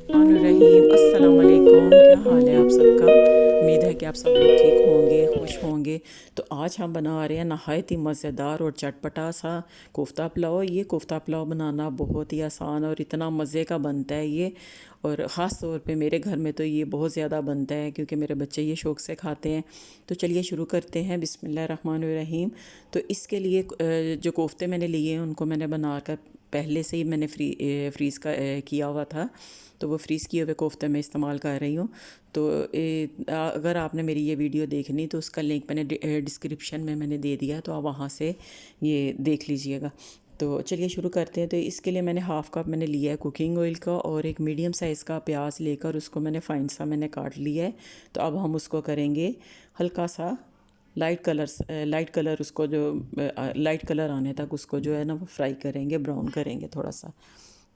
रहीम अस्सलाम वालेकुम। क्या हाल है आप सबका? उम्मीद है कि आप सब लोग ठीक होंगे, खुश होंगे। तो आज हम बना रहे हैं नहायत ही मज़ेदार और चटपटा सा कोफ्ता पुलाव। ये कोफ्ता पुलाव बनाना बहुत ही आसान और इतना मज़े का बनता है ये। और ख़ास तौर पे मेरे घर में तो ये बहुत ज़्यादा बनता है क्योंकि मेरे बच्चे ये शौक़ से खाते हैं। तो चलिए शुरू करते हैं, बिस्मिल्लाह रहमान रहीम। तो इसके लिए जो कोफ्ते मैंने लिए हैं उनको मैंने बनाकर पहले से ही मैंने फ्रीज़ किया हुआ था। तो वो फ्रीज़ किए हुए कोफ्ते मैं इस्तेमाल कर रही हूँ। तो अगर आपने मेरी ये वीडियो देखनी तो उसका लिंक मैंने डिस्क्रिप्शन में मैंने दे दिया, तो आप वहाँ से ये देख लीजिएगा। तो चलिए शुरू करते हैं। तो इसके लिए मैंने हाफ़ कप मैंने लिया है कुकिंग ऑयल का, और एक मीडियम साइज़ का प्याज लेकर उसको मैंने फ़ाइन सा मैंने काट लिया है। तो अब हम उसको करेंगे हल्का सा लाइट कलर, उसको जो लाइट कलर आने तक उसको जो है ना वो फ्राई करेंगे, ब्राउन करेंगे थोड़ा सा।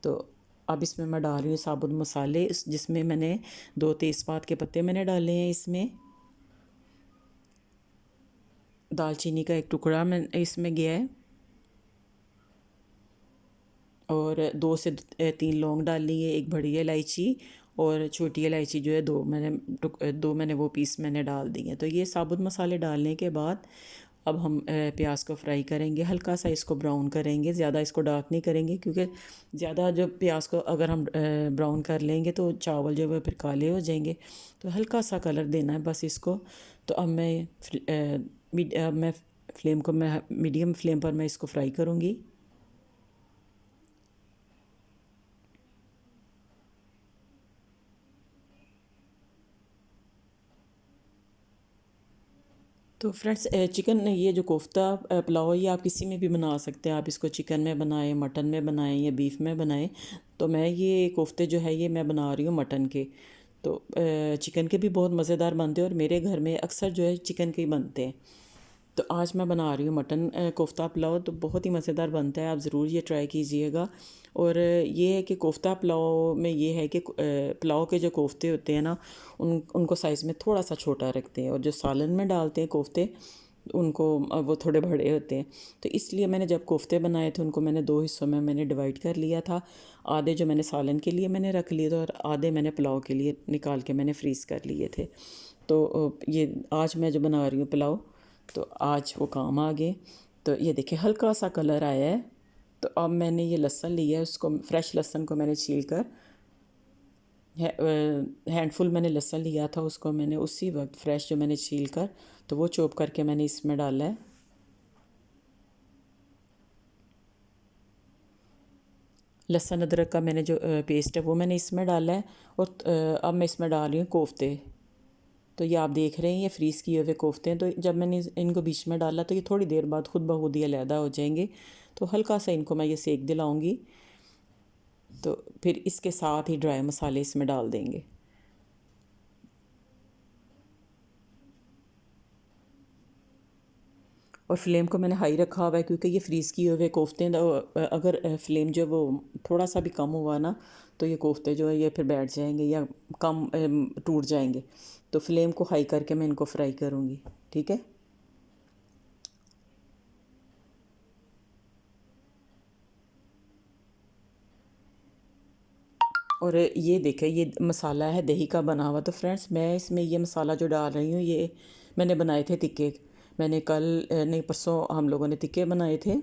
तो अब इसमें मैं डाल रही हूँ साबुत मसाले, जिसमें मैंने 2 तेज़पात के पत्ते मैंने डाले हैं। इसमें दालचीनी का एक टुकड़ा मैं इसमें गया है, और 2 से 3 लौंग डाल ली है, एक बड़ी इलायची और छोटी इलायची जो है दो मैंने वो पीस मैंने डाल दिए हैं। तो ये साबुत मसाले डालने के बाद अब हम प्याज को फ्राई करेंगे, हल्का सा इसको ब्राउन करेंगे, ज़्यादा इसको डार्क नहीं करेंगे क्योंकि ज़्यादा जो प्याज को अगर हम ब्राउन कर लेंगे तो चावल जो है फिर काले हो जाएंगे। तो हल्का सा कलर देना है बस इसको। तो अब मैं फ्लेम को मैं मीडियम फ्लेम पर मैं इसको फ्राई करूँगी। तो फ्रेंड्स, चिकन ये जो कोफ्ता पुलाव है ये आप किसी में भी बना सकते हैं। आप इसको चिकन में बनाएं, मटन में बनाएं या बीफ में बनाएं। तो मैं ये कोफ्ते जो है ये मैं बना रही हूँ मटन के। तो चिकन के भी बहुत मज़ेदार बनते हैं और मेरे घर में अक्सर जो है चिकन के ही बनते हैं। तो आज मैं बना रही हूँ मटन कोफ्ता पुलाव, तो बहुत ही मज़ेदार बनता है, आप ज़रूर ये ट्राई कीजिएगा। और ये है कि कोफ्ता पुलाव में ये है कि पुलाव के जो कोफ्ते होते हैं ना उनको साइज़ में थोड़ा सा छोटा रखते हैं, और जो सालन में डालते हैं कोफ्ते उनको वो थोड़े बड़े होते हैं। तो इसलिए मैंने जब कोफ्ते बनाए थे उनको मैंने 2 हिस्सों में मैंने डिवाइड कर लिया था। आधे जो मैंने सालन के लिए मैंने रख लिए थे, और आधे मैंने पुलाव के लिए निकाल के मैंने फ्रीज़ कर लिए थे। तो ये आज मैं जो बना रही हूँ पुलाव, तो आज वो काम आ गए। तो ये देखिए हल्का सा कलर आया है। तो अब मैंने ये लहसुन लिया है, उसको फ्रेश लहसुन को मैंने छील कर हैंडफुल मैंने लहसुन लिया था, उसको मैंने उसी वक्त फ्रेश जो मैंने छील कर तो वो चॉप करके मैंने इसमें डाला है। लहसुन अदरक का मैंने जो पेस्ट है वो मैंने इसमें डाला है। और अब मैं इसमें डाल रही हूँ कोफ्ते। तो ये आप देख रहे हैं ये फ्रीज़ किए हुए कोफ्ते हैं। तो जब मैंने इनको बीच में डाला तो ये थोड़ी देर बाद खुद ब खुद ही अलहदा हो जाएंगे। तो हल्का सा इनको मैं ये सेक दिलाऊंगी। तो फिर इसके साथ ही ड्राई मसाले इसमें डाल देंगे। और फ्लेम को मैंने हाई रखा हुआ है क्योंकि ये फ्रीज़ किए हुए कोफ्ते हैं। तो अगर फ्लेम जो वो थोड़ा सा भी कम हुआ ना तो ये कोफ्ते जो है ये फिर बैठ जाएंगे या कम टूट जाएंगे। तो फ्लेम को हाई करके मैं इनको फ्राई करूँगी, ठीक है। और ये देखें ये मसाला है दही का बना हुआ। तो फ्रेंड्स, मैं इसमें ये मसाला जो डाल रही हूँ ये मैंने बनाए थे तिक्के। मैंने कल नहीं परसों हम लोगों ने तिक्के बनाए थे,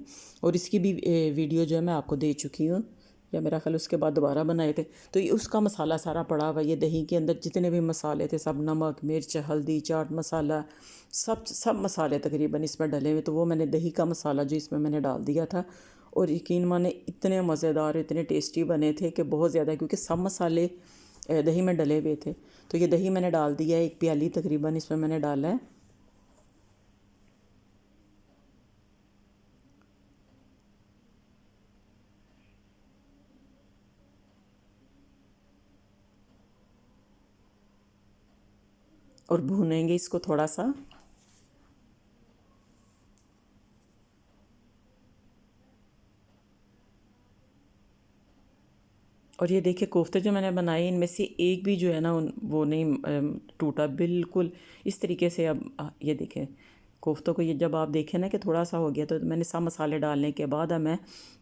और इसकी भी वीडियो जो है मैं आपको दे चुकी हूँ, या मेरा ख्याल उसके बाद दोबारा बनाए थे। तो ये उसका मसाला सारा पड़ा हुआ, ये दही के अंदर जितने भी मसाले थे सब, नमक मिर्च हल्दी चाट मसाला, सब सब मसाले तकरीबन इसमें डले हुए। तो वो मैंने दही का मसाला जो इसमें मैंने डाल दिया था, और यकीन माने इतने मज़ेदार इतने टेस्टी बने थे कि बहुत ज़्यादा, क्योंकि सब मसाले दही में डले हुए थे। तो ये दही मैंने डाल दिया है, 1 प्याली तकरीबन इसमें मैंने डाला है। और भूनेंगे इसको थोड़ा सा। और ये देखिए कोफ्ते जो मैंने बनाए इनमें से एक भी जो है ना वो नहीं टूटा बिल्कुल इस तरीके से। अब ये देखें कोफ्तों को, ये जब आप देखें ना कि थोड़ा सा हो गया, तो मैंने सब मसाले डालने के बाद अब मैं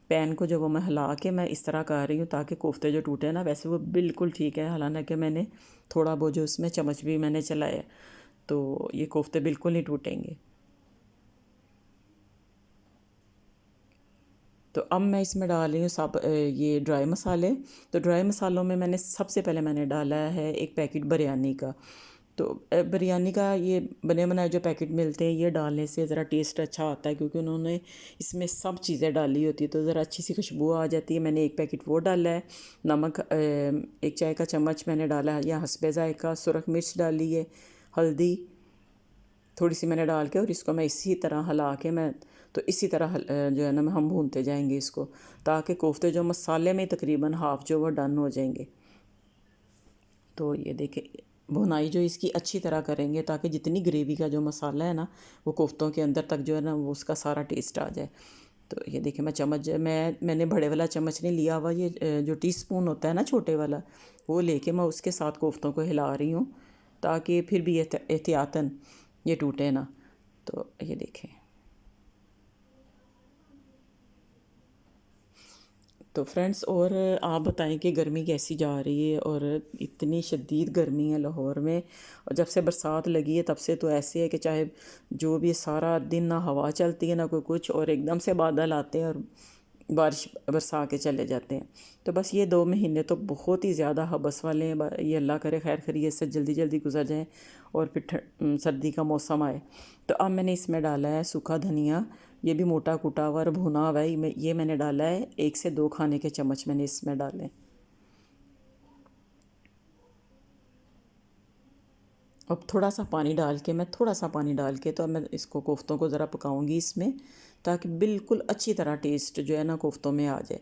पैन को जो वो मैं हिला के मैं इस तरह कर रही हूँ ताकि कोफ्ते जो टूटे ना, वैसे वो बिल्कुल ठीक है। हालांकि मैंने थोड़ा वो जो उसमें चम्मच भी मैंने चलाया, तो ये कोफ्ते बिल्कुल नहीं टूटेंगे। तो अब मैं इसमें डाल रही हूँ ये ड्राई मसाले। तो ड्राई मसालों में मैंने सबसे पहले मैंने डाला है एक पैकेट बिरयानी का। तो बिरयानी का ये बने बनाए जो पैकेट मिलते हैं, ये डालने से ज़रा टेस्ट अच्छा आता है, क्योंकि उन्होंने इसमें सब चीज़ें डाली होती है, तो ज़रा अच्छी सी खुशबू आ जाती है। मैंने एक पैकेट वो डाला है। नमक एक चाय का चम्मच मैंने डाला है, या हस्बे ज़ायक़ा। सुरख मिर्च डाली है, हल्दी थोड़ी सी मैंने डाल के, और इसको मैं इसी तरह हिला के मैं, तो इसी तरह जो है ना हम भूनते जाएंगे इसको, ताकि कोफ्ते जो मसाले में तकरीबन हाफ़ जो वो डन हो जाएंगे। तो ये देखें, भुनाई जो इसकी अच्छी तरह करेंगे ताकि जितनी ग्रेवी का जो मसाला है ना, वो कोफ्तों के अंदर तक जो है ना वो उसका सारा टेस्ट आ जाए। तो ये देखिए, मैं चम्मच मैंने बड़े वाला चम्मच नहीं लिया हुआ, ये जो टीस्पून होता है ना छोटे वाला, वो लेके मैं उसके साथ कोफ्तों को हिला रही हूँ, ताकि फिर भी एहतियातन ये टूटे ना। तो ये देखें। तो फ्रेंड्स, और आप बताएं कि गर्मी कैसी जा रही है। और इतनी शदीद गर्मी है लाहौर में, और जब से बरसात लगी है तब से तो ऐसे है कि चाहे जो भी सारा दिन ना हवा चलती है ना कोई कुछ, और एकदम से बादल आते हैं और बारिश बरसा के चले जाते हैं। तो बस ये 2 महीने तो बहुत ही ज़्यादा हबस वाले हैं। ये अल्लाह करे खैर खैरियत से जल्दी जल्दी गुजर जाएं और फिर सर्दी का मौसम आए। तो अब मैंने इसमें डाला है सूखा धनिया, ये भी मोटा कुटा हुआ और भुना हुआ है। ये मैंने डाला है 1 से 2 खाने के चम्मच मैंने इसमें डाले। अब थोड़ा सा पानी डाल के, मैं थोड़ा सा पानी डाल के, तो अब मैं इसको कोफ्तों को ज़रा पकाऊंगी इसमें, ताकि बिल्कुल अच्छी तरह टेस्ट जो है ना कोफ्तों में आ जाए।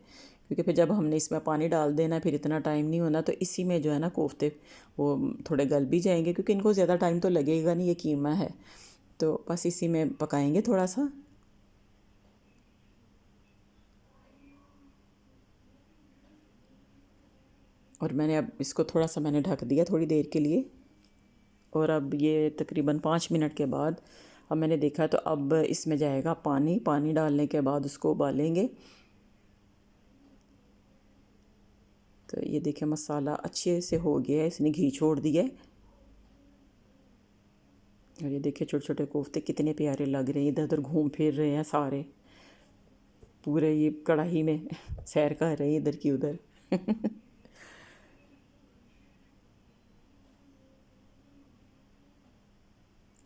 क्योंकि फिर जब हमने इसमें पानी डाल देना फिर इतना टाइम नहीं होना, तो इसी में जो है ना कोफ्ते वो थोड़े गल भी जाएंगे, क्योंकि इनको ज़्यादा टाइम तो लगेगा नहीं, ये कीमा है। तो बस इसी में पकाएंगे थोड़ा सा। और मैंने अब इसको थोड़ा सा मैंने ढक दिया थोड़ी देर के लिए। और अब ये तकरीबन 5 मिनट के बाद अब मैंने देखा, तो अब इसमें जाएगा पानी। पानी डालने के बाद उसको उबालेंगे। तो ये देखिए, मसाला अच्छे से हो गया है, इसने घी छोड़ दिया है। और ये देखिए, छोटे छोटे कोफ्ते कितने प्यारे लग रहे हैं, इधर उधर घूम फिर रहे हैं सारे, पूरे ये कढ़ाई में सैर कर रहे हैं इधर की उधर।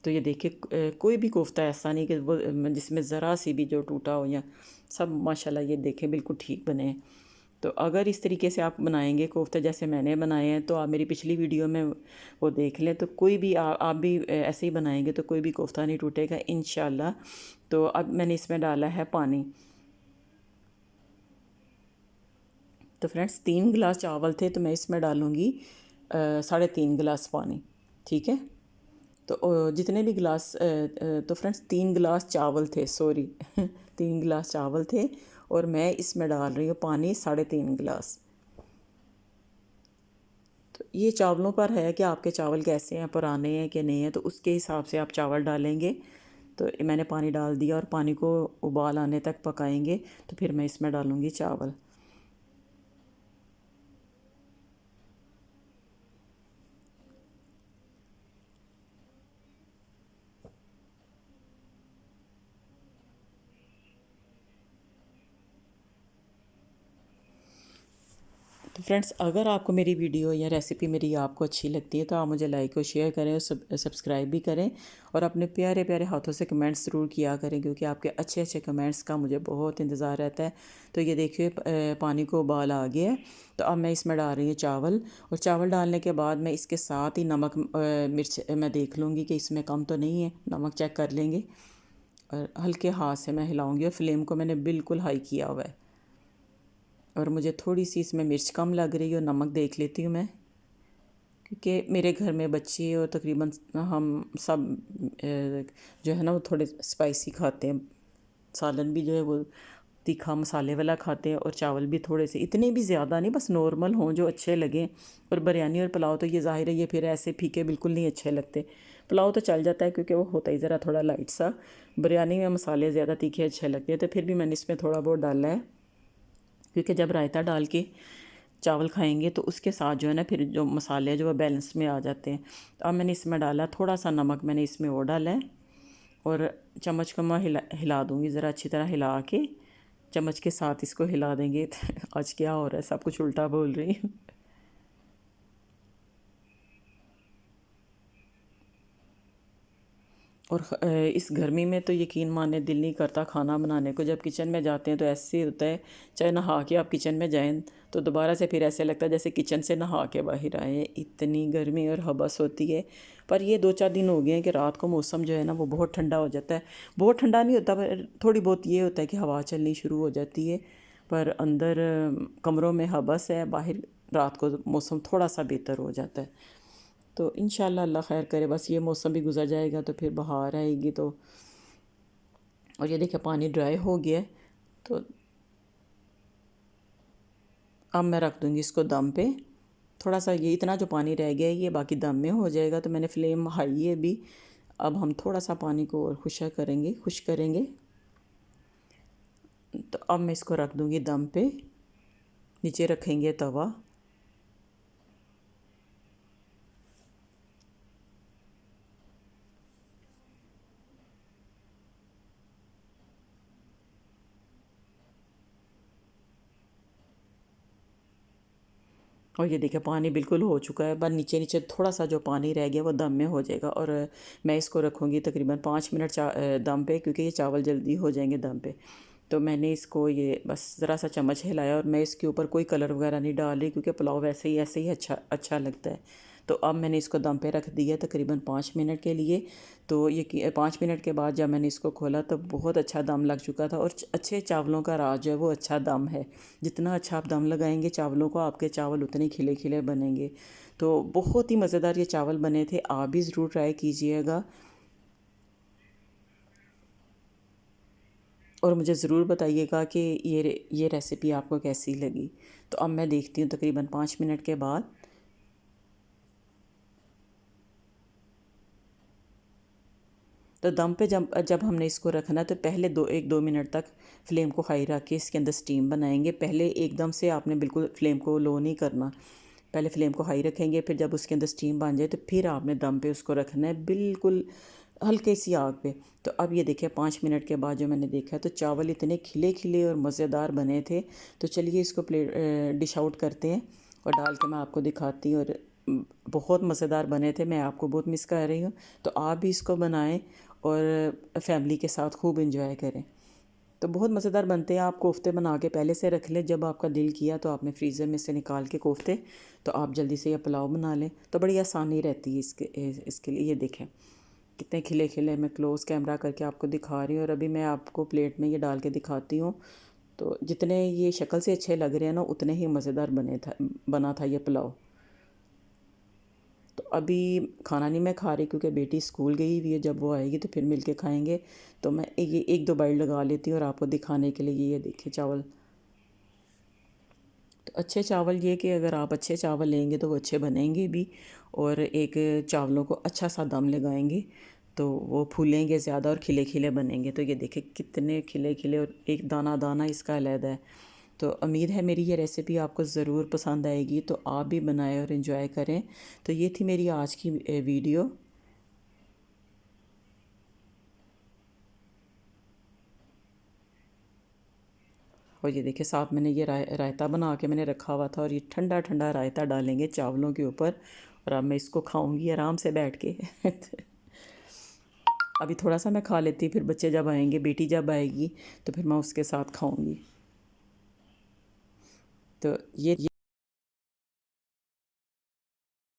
तो ये देखिए, कोई भी कोफ्ता ऐसा नहीं कि वो जिसमें ज़रा सी भी जो टूटा हो, या सब माशाल्लाह ये देखें बिल्कुल ठीक बने हैं। तो अगर इस तरीके से आप बनाएंगे कोफ्ते जैसे मैंने बनाए हैं, तो आप मेरी पिछली वीडियो में वो देख लें। तो कोई भी आप भी ऐसे ही बनाएंगे तो कोई भी कोफ्ता नहीं टूटेगा इंशाल्लाह। तो अब मैंने इसमें डाला है पानी। तो फ्रेंड्स, 3 गिलास चावल थे, तो मैं इसमें डालूँगी 3.5 गिलास पानी। ठीक है। तो जितने भी गिलास तो फ्रेंड्स 3 गिलास चावल थे, सॉरी 3 गिलास चावल थे, और मैं इसमें डाल रही हूँ पानी 3.5 गिलास। तो ये चावलों पर है कि आपके चावल कैसे हैं, पुराने हैं कि नहीं हैं, तो उसके हिसाब से आप चावल डालेंगे। तो मैंने पानी डाल दिया और पानी को उबाल आने तक पकाएंगे। तो फिर मैं इसमें डालूँगी चावल। तो फ्रेंड्स, अगर आपको मेरी वीडियो या रेसिपी मेरी आपको अच्छी लगती है, तो आप मुझे लाइक और शेयर करें और सब्सक्राइब भी करें, और अपने प्यारे प्यारे हाथों से कमेंट्स ज़रूर किया करें, क्योंकि आपके अच्छे अच्छे कमेंट्स का मुझे बहुत इंतज़ार रहता है। तो ये देखिए, पानी को उबाल आ गया है। तो अब मैं इसमें डाल रही हूँ चावल, और चावल डालने के बाद मैं इसके साथ ही नमक मिर्च मैं देख लूँगी कि इसमें कम तो नहीं है, नमक चेक कर लेंगे। और हल्के हाथ से मैं हिलाऊँगी, और फ्लेम को मैंने बिल्कुल हाई किया हुआ है। और मुझे थोड़ी सी इसमें मिर्च कम लग रही है, और नमक देख लेती हूँ मैं, क्योंकि मेरे घर में बच्चे और तकरीबन हम सब जो है ना वो थोड़े स्पाइसी खाते हैं। सालन भी जो है वो तीखा मसाले वाला खाते हैं, और चावल भी थोड़े से, इतने भी ज़्यादा नहीं, बस नॉर्मल हों जो अच्छे लगें। और बिरयानी और पुलाव तो ये ज़ाहिर है ये फिर ऐसे फीके बिल्कुल नहीं अच्छे लगते। पुलाव तो चल जाता है क्योंकि वो होता ही ज़रा थोड़ा लाइट सा। बिरयानी में मसाले ज़्यादा तीखे अच्छे लगते हैं, तो फिर भी मैंने इसमें थोड़ा बहुत डाला है। क्योंकि जब रायता डाल के चावल खाएंगे तो उसके साथ जो है ना फिर जो मसाले जो है बैलेंस में आ जाते हैं। तो अब मैंने इसमें डाला थोड़ा सा नमक, मैंने इसमें और डाला है, और चम्मच को मैं हिला दूँगी ज़रा अच्छी तरह हिला के, चम्मच के साथ इसको हिला देंगे। आज क्या हो रहा है, सब कुछ उल्टा बोल रही हूँ। और इस गर्मी में तो यकीन माने दिल नहीं करता खाना बनाने को। जब किचन में जाते हैं तो ऐसे ही होता है, चाहे नहा के आप किचन में जाएं तो दोबारा से फिर ऐसे लगता है जैसे किचन से नहा के बाहर आए हैं, इतनी गर्मी और हबस होती है। पर ये 2-4 दिन हो गए हैं कि रात को मौसम जो है ना वो बहुत ठंडा हो जाता है। बहुत ठंडा नहीं होता पर थोड़ी बहुत ये होता है कि हवा चलनी शुरू हो जाती है। पर अंदर कमरों में हबस है, बाहर रात को मौसम थोड़ा सा बेहतर हो जाता है। तो इंशाल्लाह अल्लाह खैर करे, बस ये मौसम भी गुजर जाएगा तो फिर बहार आएगी। तो और ये देखिए पानी ड्राई हो गया है। तो अब मैं रख दूँगी इसको दम पे। थोड़ा सा ये इतना जो पानी रह गया है ये बाकी दम में हो जाएगा। तो मैंने फ्लेम हाई है अभी। अब हम थोड़ा सा पानी को और खुश करेंगे। तो अब मैं इसको रख दूँगी दम पे, नीचे रखेंगे तवा। और ये देखिए पानी बिल्कुल हो चुका है, बस नीचे नीचे थोड़ा सा जो पानी रह गया वो दम में हो जाएगा। और मैं इसको रखूँगी तकरीबन 5 मिनट दम पे, क्योंकि ये चावल जल्दी हो जाएंगे दम पे। तो मैंने इसको ये बस ज़रा सा चम्मच हिलाया, और मैं इसके ऊपर कोई कलर वगैरह नहीं डाल रही क्योंकि पुलाव वैसे ही ऐसे ही अच्छा अच्छा लगता है। तो अब मैंने इसको दम पे रख दिया तकरीबन 5 मिनट के लिए। तो ये 5 मिनट के बाद जब मैंने इसको खोला तो बहुत अच्छा दम लग चुका था। और अच्छे चावलों का राज जो है वो अच्छा दम है। जितना अच्छा आप दम लगाएंगे चावलों को, आपके चावल उतने खिले खिले बनेंगे। तो बहुत ही मज़ेदार ये चावल बने थे, आप भी ज़रूर ट्राई कीजिएगा और मुझे ज़रूर बताइएगा कि ये रेसिपी आपको कैसी लगी। तो अब मैं देखती हूँ तकरीबन 5 मिनट के बाद। तो दम पे जब जब हमने इसको रखना तो पहले 1-2 मिनट तक फ्लेम को हाई रख के इसके अंदर स्टीम बनाएंगे। पहले एकदम से आपने बिल्कुल फ्लेम को लो नहीं करना, पहले फ्लेम को हाई रखेंगे, फिर जब उसके अंदर स्टीम बन जाए तो फिर आपने दम पे उसको रखना है बिल्कुल हल्के सी आग पे। तो अब ये देखिए 5 मिनट के बाद जो मैंने देखा तो चावल इतने खिले खिले और मज़ेदार बने थे। तो चलिए इसको डिश आउट करते हैं और डाल के मैं आपको दिखाती हूँ। और बहुत मज़ेदार बने थे, मैं आपको बहुत मिस कर रही हूँ। तो आप भी इसको बनाएं और फैमिली के साथ खूब इंजॉय करें। तो बहुत मज़ेदार बनते हैं। आप कोफ्ते बना के पहले से रख लें, जब आपका दिल किया तो आपने फ्रीज़र में से निकाल के कोफ्ते तो आप जल्दी से यह पुलाव बना लें। तो बड़ी आसानी रहती है इसके लिए। ये देखें कितने खिले खिले, मैं क्लोज़ कैमरा करके आपको दिखा रही हूँ और अभी मैं आपको प्लेट में ये डाल के दिखाती हूँ। तो जितने ये शक्ल से अच्छे लग रहे हैं ना उतने ही मज़ेदार बना था ये पुलाव। तो अभी खाना नहीं मैं खा रही क्योंकि बेटी स्कूल गई हुई है, जब वो आएगी तो फिर मिल के खाएँगे। तो मैं ये 1-2 बाइट लगा लेती हूँ और आपको दिखाने के लिए। ये देखिए चावल, तो अच्छे चावल ये कि अगर आप अच्छे चावल लेंगे तो वो अच्छे बनेंगे भी, और एक चावलों को अच्छा सा दम लगाएंगे तो वो फूलेंगे ज़्यादा और खिले खिले बनेंगे। तो ये देखिए कितने खिले खिले और एक दाना दाना इसका अलग है। तो उम्मीद है मेरी ये रेसिपी आपको ज़रूर पसंद आएगी, तो आप भी बनाएं और इन्जॉय करें। तो ये थी मेरी आज की वीडियो। और ये देखिए साथ मैंने ये रायता बना के मैंने रखा हुआ था, और ये ठंडा ठंडा रायता डालेंगे चावलों के ऊपर और अब मैं इसको खाऊंगी आराम से बैठ के। अभी थोड़ा सा मैं खा लेती, फिर बच्चे जब आएंगे, बेटी जब आएगी तो फिर मैं उसके साथ खाऊंगी। तो ये